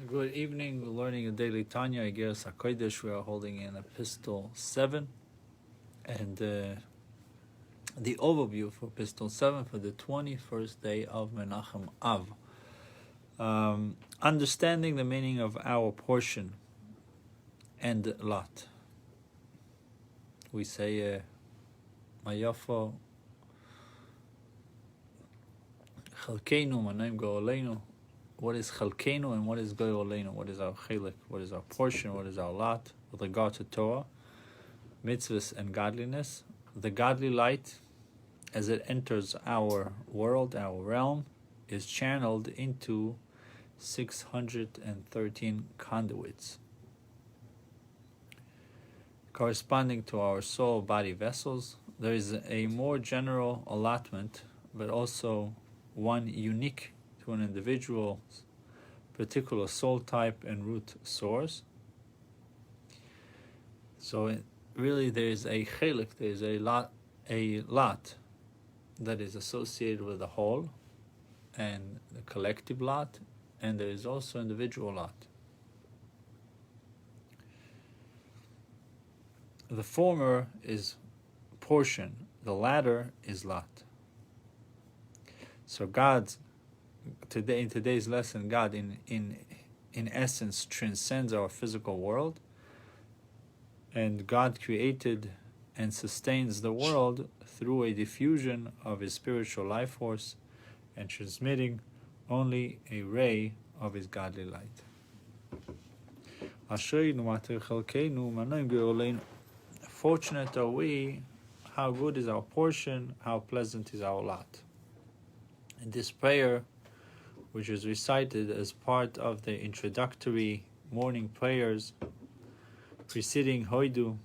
Good evening. We're learning a daily Tanya, Igeres Hakodesh. We are holding in Epistle 7. And the overview for Epistle 7 for the 21st day of Menachem Av. Understanding the meaning of our portion and lot. We say, Mayafo, Chalkeinu, Manaim Go'aleinu. What is Chalkeinu and what is Go'aleinu? What is our chelik? What is our portion? What is our lot? With regard to Torah, mitzvahs, and godliness, the godly light, as it enters our world, our realm, is channeled into 613 conduits, corresponding to our soul body vessels. There is a more general allotment, but also one unique to an individual's particular soul type and root source. So really there is a chelik, there is a lot that is associated with the whole and the collective lot, and there is also individual lot. The former is portion, the latter is lot. So in today's lesson, God in essence transcends our physical world, and God created and sustains the world through a diffusion of His spiritual life force and transmitting only a ray of His godly light. Fortunate are we, how good is our portion, how pleasant is our lot. In this prayer, which is recited as part of the introductory morning prayers preceding Hoidu,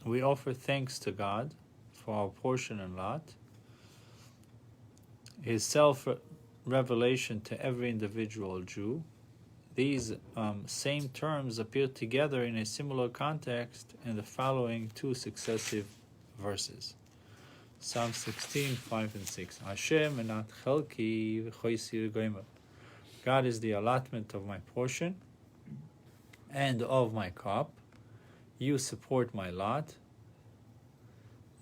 we offer thanks to God for our portion and lot, His self-revelation to every individual Jew. These same terms appear together in a similar context in the following two successive verses. Psalm 16, 5 and 6. Hashem enat chelki v'choisi v'goymer. God is the allotment of my portion and of my cup. You support my lot.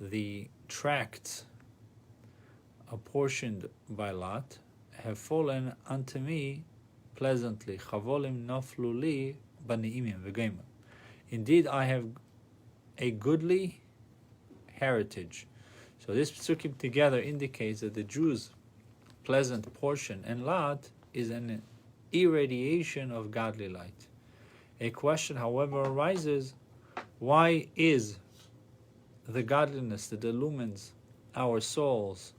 The tracts apportioned by lot have fallen unto me pleasantly. Chavolim noflu li b'ni'imim v'goymer. Indeed, I have a goodly heritage. So this psukim together indicates that the Jews' pleasant portion and lot is an irradiation of godly light. A question, however, arises: why is the godliness that illumines our souls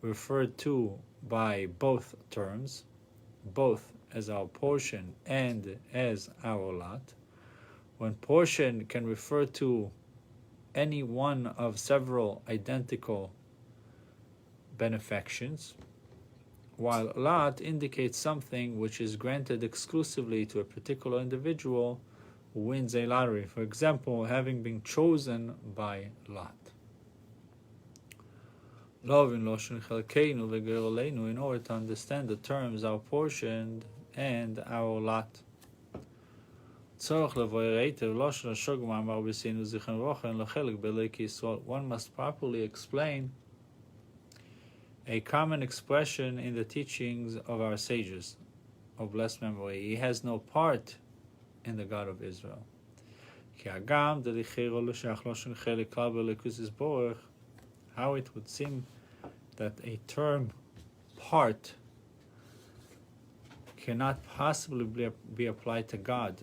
referred to by both terms, both as our portion and as our lot, when portion can refer to any one of several identical benefactions, while lot indicates something which is granted exclusively to a particular individual who wins a lottery, for example, having been chosen by lot. In order to understand the terms our portion and our lot, one must properly explain a common expression in the teachings of our sages of blessed memory. He has no part in the God of Israel. How it would seem that a term part cannot possibly be applied to God,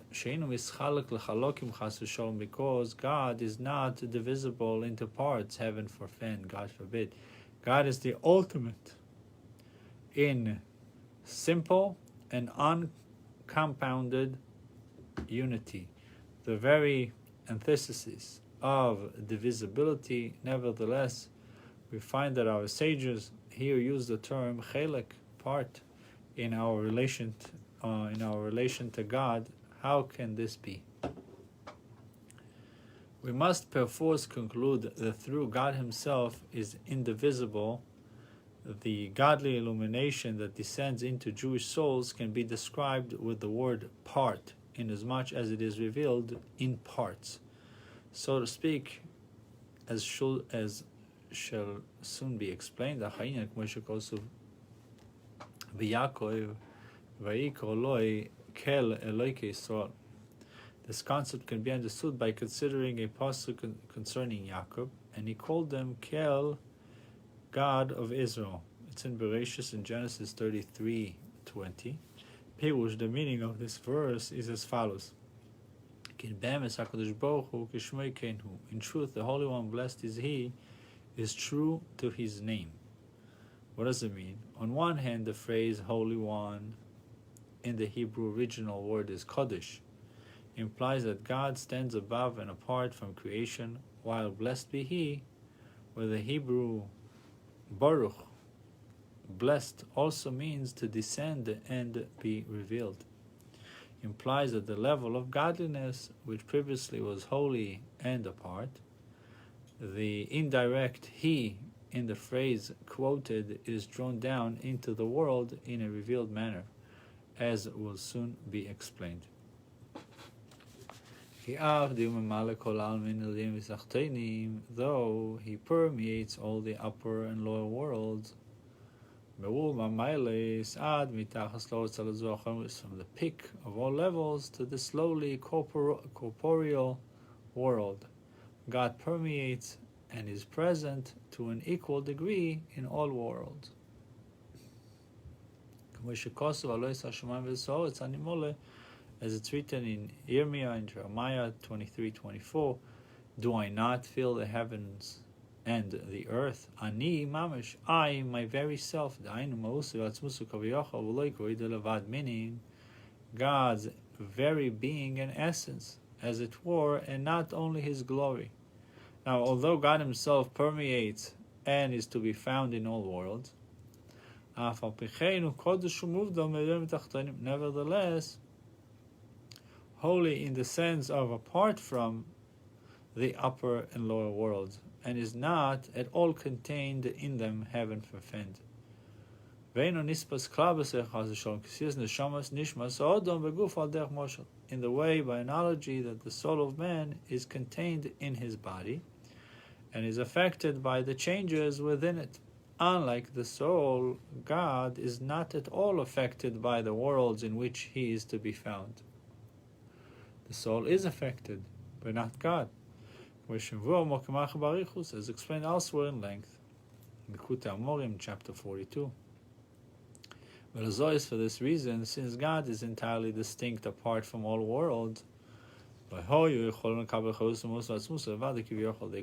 because God is not divisible into parts, heaven forfend, God forbid. God is the ultimate in simple and uncompounded unity, the very antithesis of divisibility. Nevertheless, we find that our sages here use the term chelek, part, in our relation to God. How can this be? We must perforce conclude that through God Himself is indivisible, The godly illumination that descends into Jewish souls can be described with the word part, inasmuch as it is revealed in parts. So to speak, as shall soon be explained, this concept can be understood by considering a pasuk concerning Yaakov, and he called them Kel, God of Israel. It's in Bereshis in Genesis 33:20. Pirush, the meaning of this verse is as follows: In truth, the Holy One, blessed is He, is true to His name. What does it mean? On one hand, the phrase Holy One in the Hebrew original word is Kodesh, implies that God stands above and apart from creation, while blessed be He, where the Hebrew Baruch, blessed, also means to descend and be revealed, implies that the level of godliness, which previously was holy and apart, the indirect He in the phrase quoted is drawn down into the world in a revealed manner, as will soon be explained. Though He permeates all the upper and lower worlds, from the peak of all levels to the slowly corporeal world, God permeates and is present to an equal degree in all worlds. As it's written in Yirmiyah and Jeremiah 23:24, do I not fill the heavens and the earth? Ani mamish, I, my very self, meaning God's very being and essence, as it were, and not only His glory. Now, although God Himself permeates and is to be found in all worlds, nevertheless, holy in the sense of apart from the upper and lower worlds, and is not at all contained in them, heaven forfend. In the way, by analogy, that the soul of man is contained in his body and is affected by the changes within it. Unlike the soul, God is not at all affected by the worlds in which He is to be found. The soul is affected, but not God, as explained elsewhere in length in Likutei Amorim, chapter 42. But as always, for this reason, since God is entirely distinct apart from all worlds, they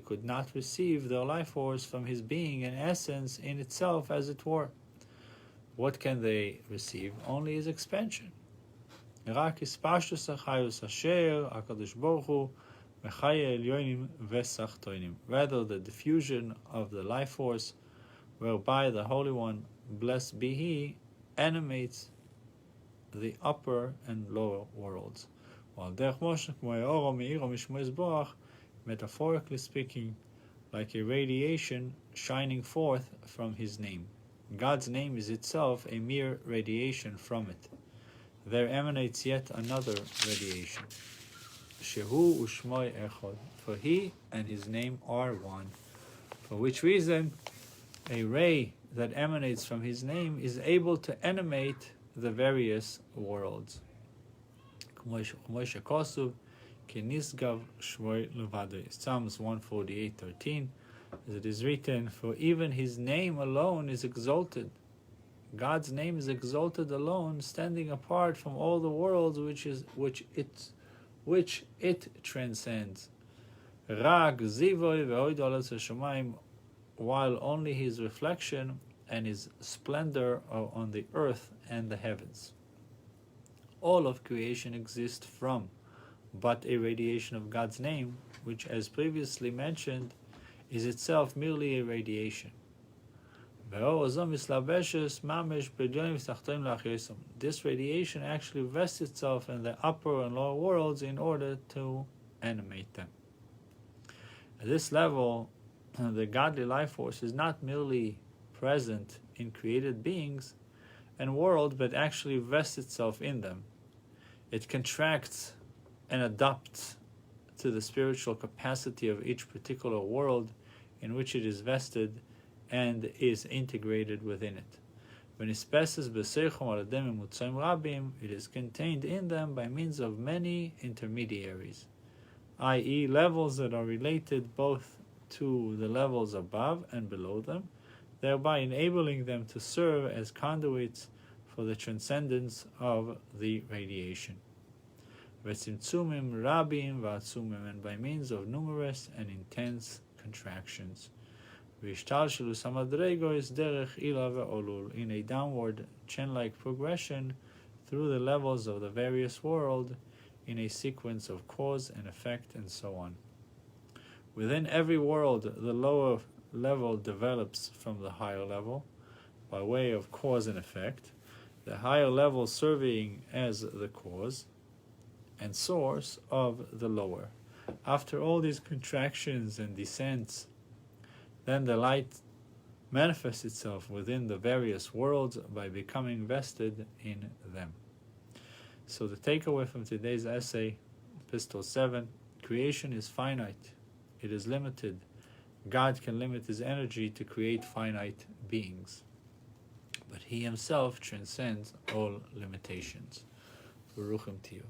could not receive their life force from His being and essence in itself, as it were. What can they receive? Only His expansion. Rather, the diffusion of the life force, whereby the Holy One, blessed be He, animates the upper and lower worlds, while metaphorically speaking, like a radiation shining forth from His name. God's name is itself a mere radiation from it. There emanates yet another radiation. Shehu u'shmoi echad, for He and His name are one, for which reason a ray that emanates from His name is able to animate the various worlds. Psalms 148:13, as it is written, for even His name alone is exalted. God's name is exalted alone, standing apart from all the worlds which it transcends. Rag zivoy ve'oid shamayim, while only His reflection and His splendor are on the earth and the heavens. All of creation exists from but a radiation of God's name, which, as previously mentioned, is itself merely a radiation. This radiation actually vests itself in the upper and lower worlds in order to animate them. At this level, the godly life force is not merely present in created beings and world, but actually vests itself in them. It contracts and adapts to the spiritual capacity of each particular world in which it is vested and is integrated within it. It is contained in them by means of many intermediaries, i.e. levels that are related both to the levels above and below them, thereby enabling them to serve as conduits for the transcendence of the radiation. And by means of numerous and intense contractions. In a downward chain-like progression through the levels of the various world in a sequence of cause and effect and so on. Within every world, the lower level develops from the higher level by way of cause and effect, the higher level serving as the cause and source of the lower. After all these contractions and descents, then the light manifests itself within the various worlds by becoming vested in them. So the takeaway from today's essay, Epistle 7, creation is finite. It is limited. God can limit his energy to create finite beings. But he himself transcends all limitations. Baruch Hu.